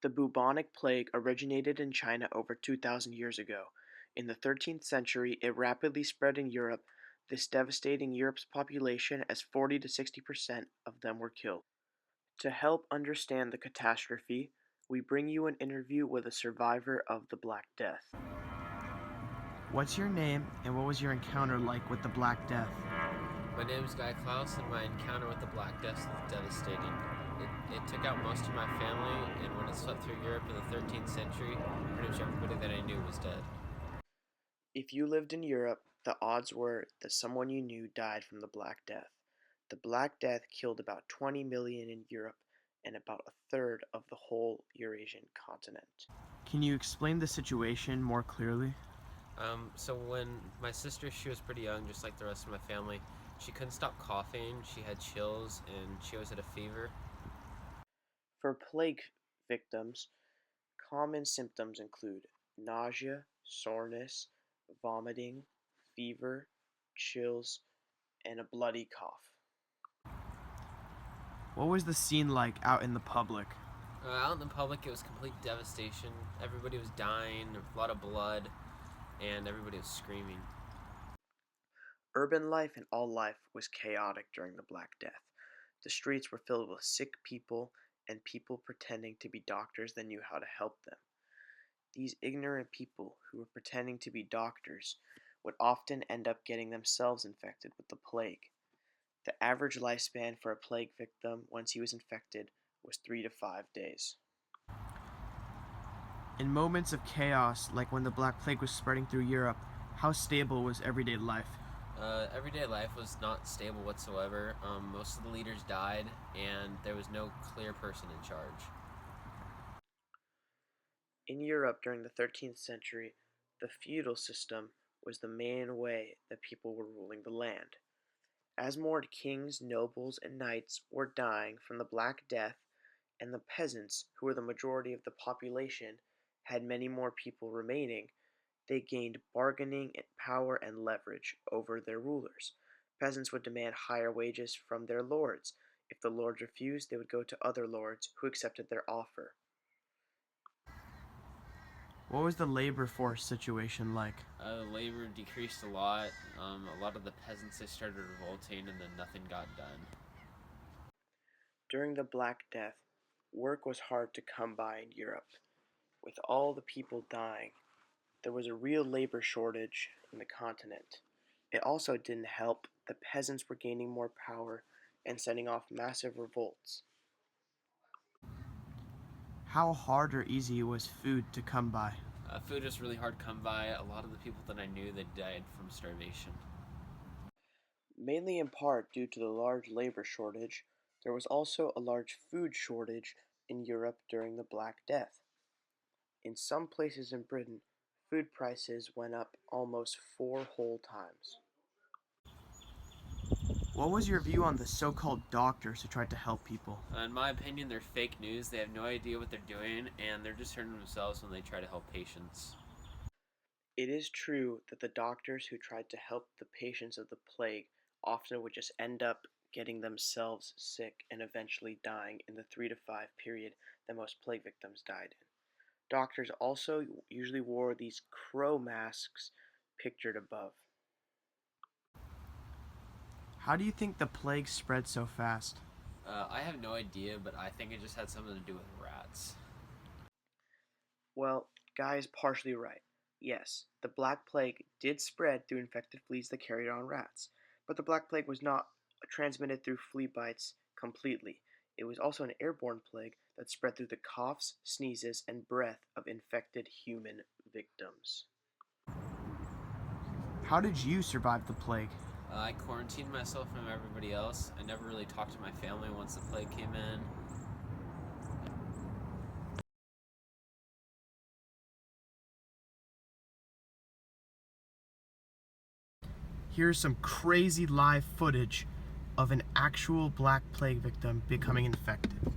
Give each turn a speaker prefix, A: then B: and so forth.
A: The bubonic plague originated in China over 2,000 years ago. In the 13th century, it rapidly spread in Europe, this devastating Europe's population as 40 to 60% of them were killed. To help understand the catastrophe, we bring you an interview with a survivor of the Black Death. What's your name and what was your encounter like with the Black Death?
B: My name is Guy Klaus, and my encounter with the Black Death was devastating. It took out most of my family, and when it swept through Europe in the 13th century, pretty much everybody that I knew was dead.
A: If you lived in Europe, the odds were that someone you knew died from the Black Death. The Black Death killed about 20 million in Europe and about a third of the whole Eurasian continent. Can you explain the situation more clearly?
B: So when my sister, she was pretty young, just like the rest of my family. She couldn't stop coughing, she had chills, and she always had a fever.
A: For plague victims, common symptoms include nausea, soreness, vomiting, fever, chills, and a bloody cough. What was the scene like out in the public?
B: Out in the public, it was complete devastation. Everybody was dying, a lot of blood, and everybody was screaming.
A: Urban life and all life was chaotic during the Black Death. The streets were filled with sick people and people pretending to be doctors that knew how to help them. These ignorant people who were pretending to be doctors would often end up getting themselves infected with the plague. The average lifespan for a plague victim once he was infected was 3 to 5 days. In moments of chaos, like when the Black Plague was spreading through Europe, how stable was everyday life?
B: Everyday life was not stable whatsoever. Most of the leaders died, and there was no clear person in charge.
A: In Europe during the 13th century, the feudal system was the main way that people were ruling the land. As more kings, nobles, and knights were dying from the Black Death, and the peasants, who were the majority of the population, had many more people remaining, they gained bargaining power and leverage over their rulers. Peasants would demand higher wages from their lords. If the lords refused, they would go to other lords who accepted their offer. What was the labor force situation like?
B: Labor decreased a lot. A lot of the peasants, they started revolting, and then nothing got done.
A: During the Black Death, work was hard to come by in Europe. With all the people dying, there was a real labor shortage in the continent. It also didn't help the peasants were gaining more power and setting off massive revolts. How hard or easy was food to come by?
B: Food was really hard to come by. A lot of the people that I knew, they died from starvation.
A: Mainly in part due to the large labor shortage, there was also a large food shortage in Europe during the Black Death. In some places in Britain, food prices went up almost 4 whole times. What was your view on the so-called doctors who tried to help people?
B: In my opinion, they're fake news. They have no idea what they're doing, and they're just hurting themselves when they try to help patients.
A: It is true that the doctors who tried to help the patients of the plague often would just end up getting themselves sick and eventually dying in the 3 to 5 period that most plague victims died in. Doctors also usually wore these crow masks pictured above. How do you think the plague spread so fast?
B: I have no idea, but I think it just had something to do with rats.
A: Well, Guy is partially right. Yes, the Black Plague did spread through infected fleas that carried on rats, but the Black Plague was not transmitted through flea bites completely. It was also an airborne plague that spread through the coughs, sneezes, and breath of infected human victims. How did you survive the plague?
B: I quarantined myself from everybody else. I never really talked to my family once the plague came in.
A: Here's some crazy live footage of an actual Black Plague victim becoming infected.